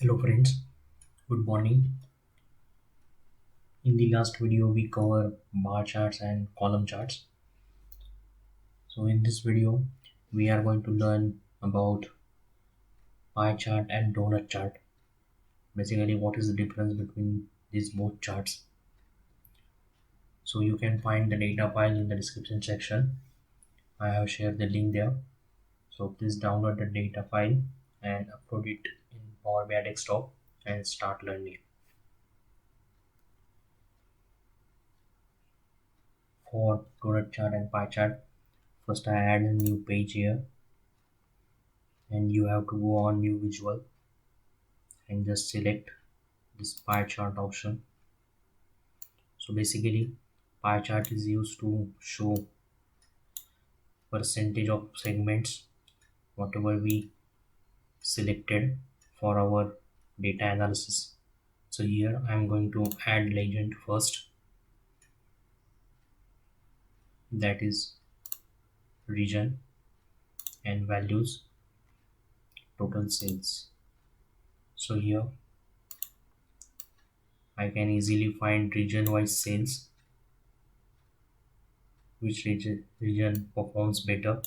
Hello friends, good morning. In the last video we covered bar charts and column charts. So in this video we are going to learn about pie chart and donut chart. Basically what is the difference between these both charts. So you can find the data file in the description section. I have shared the link there. So please download the data file and upload it in Power BI desktop and start learning. For donut chart and pie chart, first I add a new page here and you have to go on new visual and just select this pie chart option. So basically pie chart is used to show percentage of segments whatever we selected for our data analysis. So here I'm going to add legend first, that is region and values total sales. So here I can easily find region wise sales, which region performs better.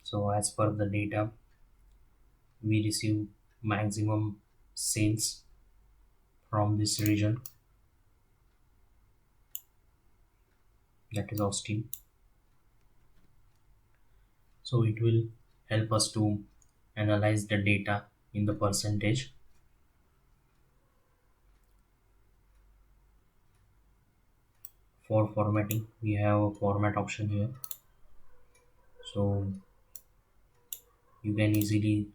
So as per the data we receive maximum sales from this region, that is Austin. So it will help us to analyze the data in the percentage. For formatting we have a format option here, so you can easily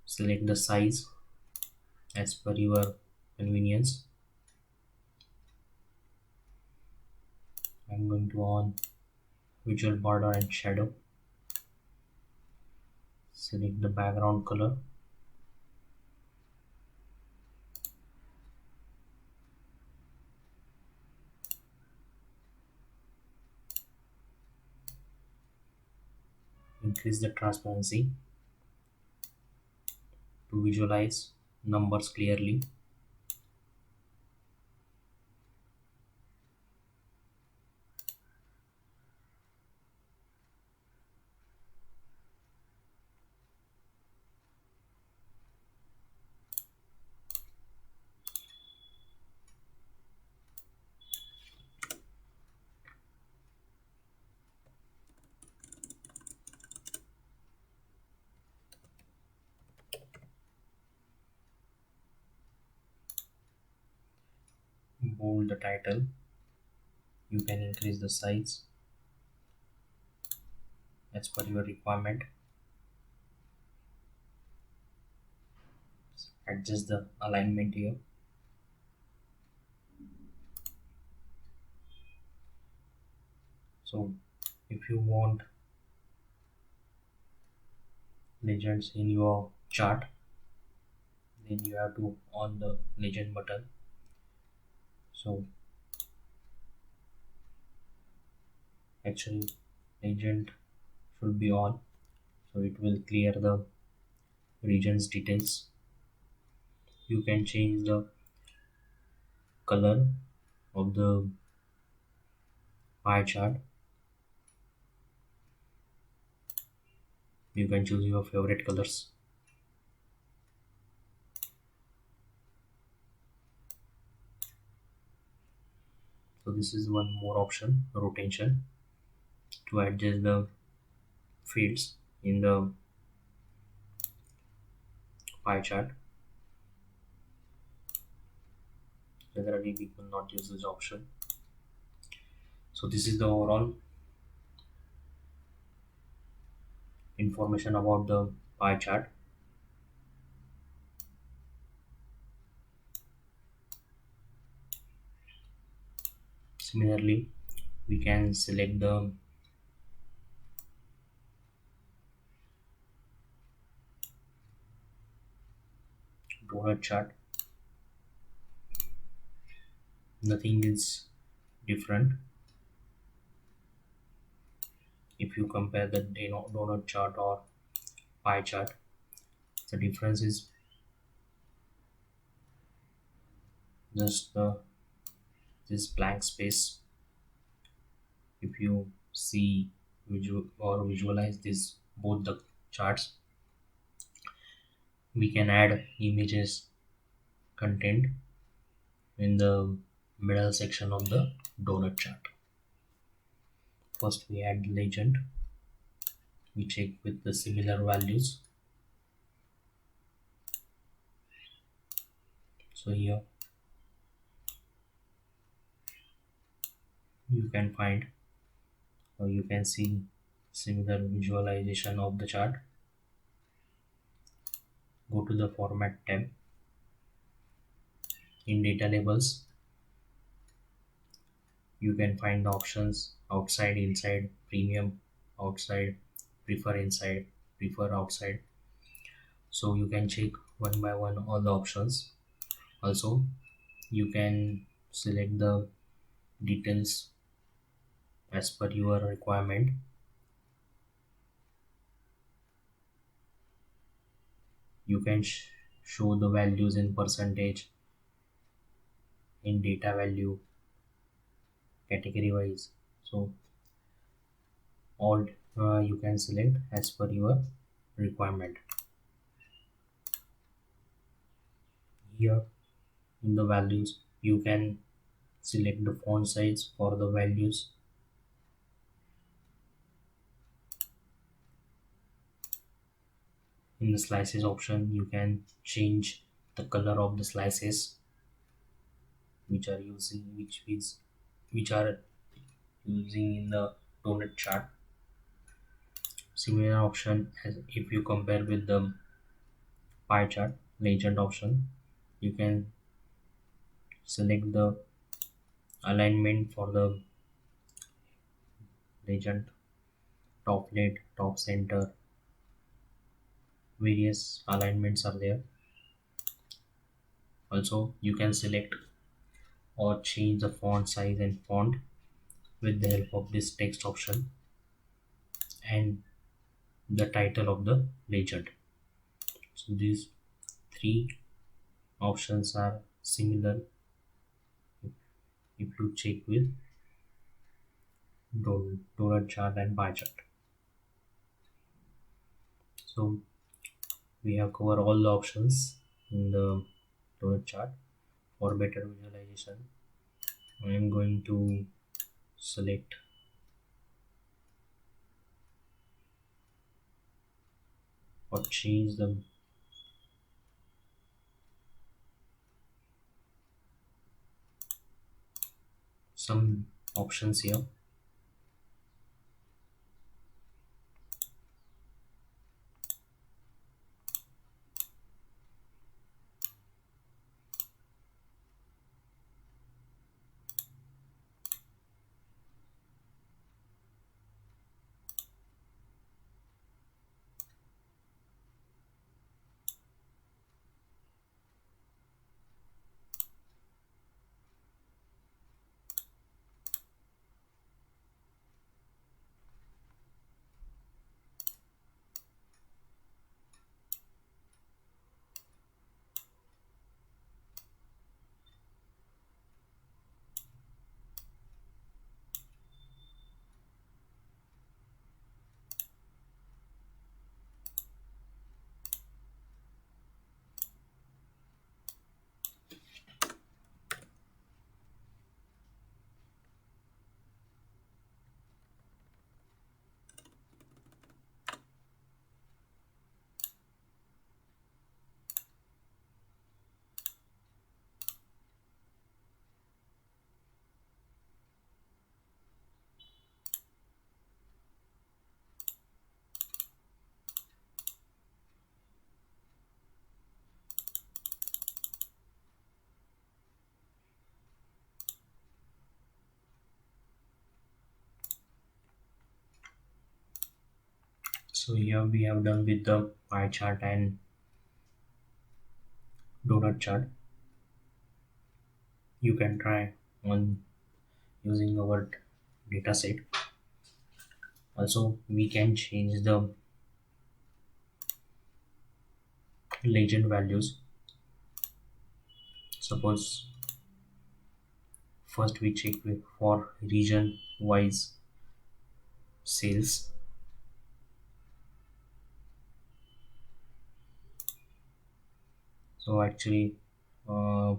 select the size as per your convenience. I'm going to on visual border and shadow, select the background color, increase the transparency to visualize numbers clearly. Bold the title, you can increase the size as per your requirement, adjust the alignment here. So if you want legends in your chart, then you have to on the legend button. So actually legend should be on, so it will clear the regions details. You can change the color of the pie chart. You can choose your favorite colors. So this is one more option, rotation, to adjust the fields in the pie chart. Generally people not use this option. So this is the overall information about the pie chart. Similarly we can select the donut chart. Nothing is different if you compare the donut chart or pie chart. The difference is just this blank space. If you see visualize this both the charts, we can add images content in the middle section of the donut chart. First we add legend, we check with the similar values. So here you can find or you can see similar visualization of the chart. Go to the format tab. In data labels you can find the options outside, inside, premium, outside, prefer inside, prefer outside. So you can check one by one all the options. Also you can select the details as per your requirement. You can show the values in percentage, in data value, category wise. So all you can select as per your requirement. Here in the values you can select the font size for the values. In the slices option you can change the color of the slices which are using which are using in the donut chart. Similar option as if you compare with the pie chart legend option, you can select the alignment for the legend, top left, top center, various alignments are there. Also you can select or change the font size and font with the help of this text option and the title of the legend. So these three options are similar if you check with donut chart and bar chart. So we have covered all the options in the donut chart. For better visualization I am going to select or change the some options here. So here we have done with the pie chart and donut chart. You can try on using our data set. Also we can change the legend values. Suppose first we check for region wise sales. So actually, uh,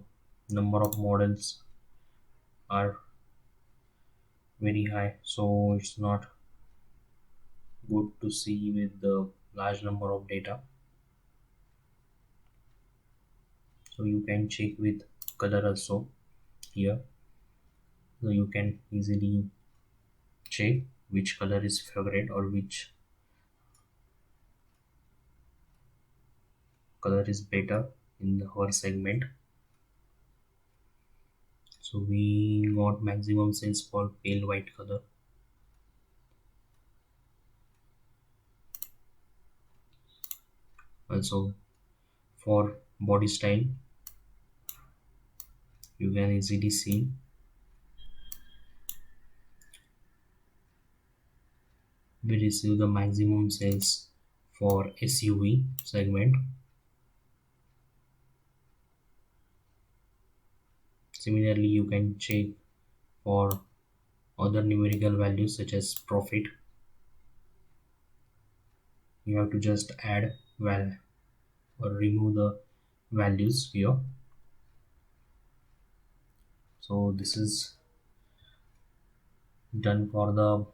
number of models are very high, so it's not good to see with the large number of data. So you can check with color also here. So you can easily check which color is favorite or which color is better in our segment. So we got maximum sales for pale white color. Also for body style, you can easily see we receive the maximum sales for SUV segment. Similarly, you can check for other numerical values such as profit. You have to just add val or remove the values here. So this is done for the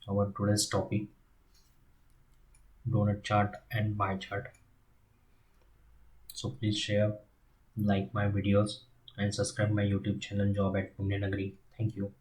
our today's topic, donut chart and bar chart. So please share, like my videos, and subscribe my YouTube channel Job at Punya Nagari. Thank you.